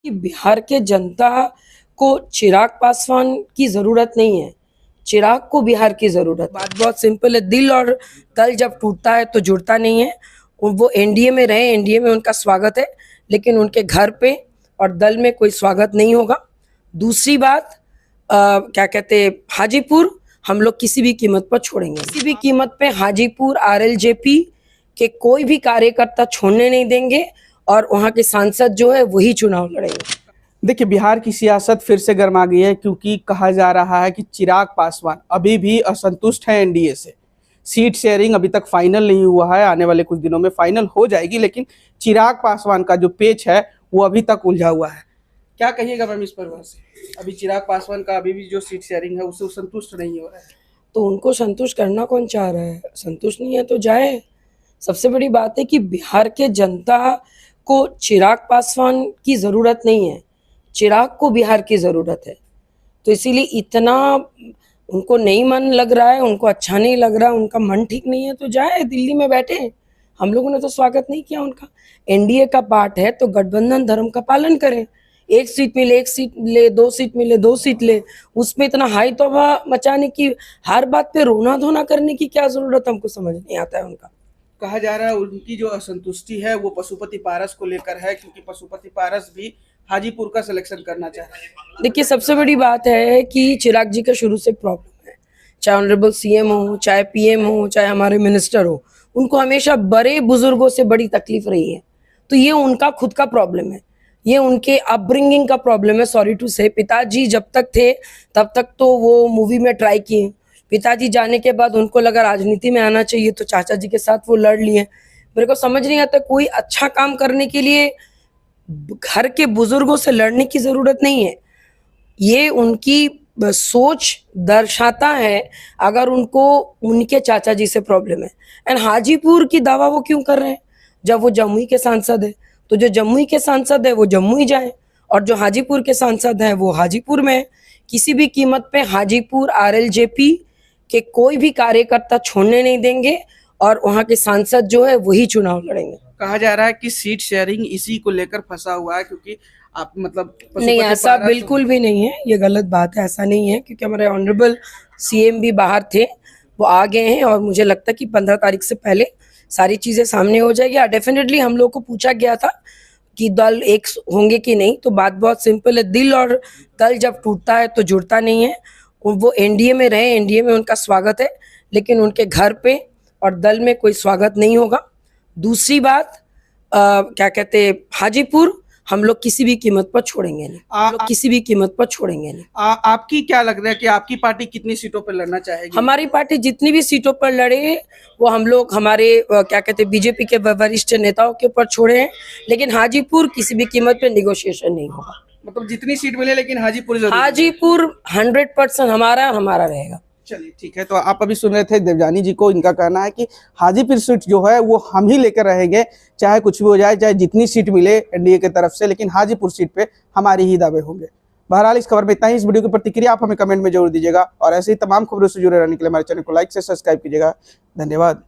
कि बिहार के जनता को चिराग पासवान की ज़रूरत नहीं है, चिराग को बिहार की ज़रूरत है। बात बहुत सिंपल है, दिल और तल जब टूटता है तो जुड़ता नहीं है। वो एनडीए में रहे, एनडीए में उनका स्वागत है, लेकिन उनके घर पे और दल में कोई स्वागत नहीं होगा। दूसरी बात, क्या कहते हैं, हाजीपुर हम लोग किसी भी कीमत पर छोड़ेंगे, किसी भी कीमत पे हाजीपुर आरएलजेपी के कोई भी कार्यकर्ता छोड़ने नहीं देंगे और वहाँ के सांसद जो है वही चुनाव लड़ेंगे। देखिए, बिहार की सियासत फिर से गर्मा गई है क्योंकि कहा जा रहा है कि चिराग पासवान अभी भी असंतुष्ट है एनडीए से। सीट शेयरिंग अभी तक फाइनल नहीं हुआ है, आने वाले कुछ दिनों में फाइनल हो जाएगी, लेकिन चिराग पासवान का जो पेच है वो अभी तक उलझा हुआ है। क्या कहिएगा मैम इस पर से? अभी चिराग पासवान का अभी भी जो सीट शेयरिंग है उससे संतुष्ट नहीं हो रहा है। तो उनको संतुष्ट करना कौन चाह रहा है? संतुष्ट नहीं है तो जाए। सबसे बड़ी बात है कि बिहार के जनता को चिराग पासवान की ज़रूरत नहीं है, चिराग को बिहार की ज़रूरत है। तो इसीलिए इतना उनको नहीं मन लग रहा है, उनको अच्छा नहीं लग रहा, उनका मन ठीक नहीं है तो जाए, दिल्ली में बैठे। हम लोगों ने तो स्वागत नहीं किया उनका। एनडीए का पार्ट है तो गठबंधन धर्म का पालन करें। एक सीट मिले एक सीट ले, दो सीट मिले दो सीट ले, उसमें इतना हाई तौबा मचाने की, हर बात पे रोना धोना करने की क्या ज़रूरत, हमको समझ नहीं आता है उनका। कहा जा रहा है उनकी जो असंतुष्टि है वो पशुपति पारस को लेकर है, क्योंकि पशुपति पारस भी हाजीपुर का सिलेक्शन करना चाहते हैं। देखिए, सबसे बड़ी बात है कि चिराग जी का शुरू से प्रॉब्लम है, चाहे ऑनरेबल सीएम हो, चाहे पीएम हो, चाहे हमारे मिनिस्टर हो, उनको हमेशा बड़े बुजुर्गों से बड़ी तकलीफ रही है। तो ये उनका खुद का प्रॉब्लम है, ये उनके अपब्रिंगिंग का प्रॉब्लम है। सॉरी टू से, पिताजी जब तक थे तब तक तो वो मूवी में ट्राई किए, पिताजी जाने के बाद उनको लगा राजनीति में आना चाहिए तो चाचा जी के साथ वो लड़ लिए। मेरे को समझ नहीं आता, कोई अच्छा काम करने के लिए घर के बुजुर्गों से लड़ने की ज़रूरत नहीं है। ये उनकी सोच दर्शाता है अगर उनको उनके चाचा जी से प्रॉब्लम है। एंड हाजीपुर की दावा वो क्यों कर रहे हैं जब वो जमुई के सांसद है? तो जो जमुई के सांसद है वो जमुई जाए और जो हाजीपुर के सांसद हैं वो हाजीपुर में है। किसी भी कीमत पे हाजीपुर आरएलजेपी के कोई भी कार्यकर्ता छोड़ने नहीं देंगे और वहाँ के सांसद जो है वही चुनाव लड़ेंगे। कहा जा रहा है कि सीट शेयरिंग इसी को लेकर फंसा हुआ है, क्योंकि आप मतलब नहीं, ऐसा बिल्कुल भी नहीं है, ये गलत बात है, ऐसा नहीं है। क्योंकि हमारे ऑनरेबल सीएम भी बाहर थे, वो आ गए हैं और मुझे लगता है कि 15 तारीख से पहले सारी चीज़ें सामने हो जाएगी। डेफिनेटली हम लोग को पूछा गया था कि दल एक होंगे कि नहीं, तो बात बहुत सिंपल है, दिल और तल जब टूटता है तो जुड़ता नहीं है। वो एनडीए में रहे, एनडीए में उनका स्वागत है, लेकिन उनके घर पे और दल में कोई स्वागत नहीं होगा। दूसरी बात, क्या कहते हैं, हाजीपुर हम लोग किसी भी कीमत पर छोड़ेंगे नहीं, हम लोग किसी भी कीमत पर छोड़ेंगे नहीं। आपकी क्या लग रहा है कि आपकी पार्टी कितनी सीटों पर लड़ना चाहेगी? हमारी पार्टी जितनी भी सीटों पर लड़े वो हम लोग हमारे क्या कहते हैं बीजेपी के वरिष्ठ नेताओं के ऊपर छोड़े हैं, लेकिन हाजीपुर किसी भी कीमत पे निगोशिएशन नहीं होगा। मतलब जितनी सीट मिले लेकिन हाजीपुर 100% हमारा रहेगा। चलिए ठीक है। तो आप अभी सुन रहे थे देवजानी जी को, इनका कहना है कि हाजीपुर सीट जो है वो हम ही लेकर रहेंगे, चाहे कुछ भी हो जाए, चाहे जितनी सीट मिले एनडीए की तरफ से, लेकिन हाजीपुर सीट पे हमारी ही दावे होंगे। बहरहाल इस खबर में इतना ही। इस वीडियो की प्रतिक्रिया आप हमें कमेंट में जरूर दीजिएगा और ऐसे ही तमाम खबरों से जुड़े रहने के लिए हमारे चैनल को लाइक से सब्सक्राइब कीजिएगा। धन्यवाद।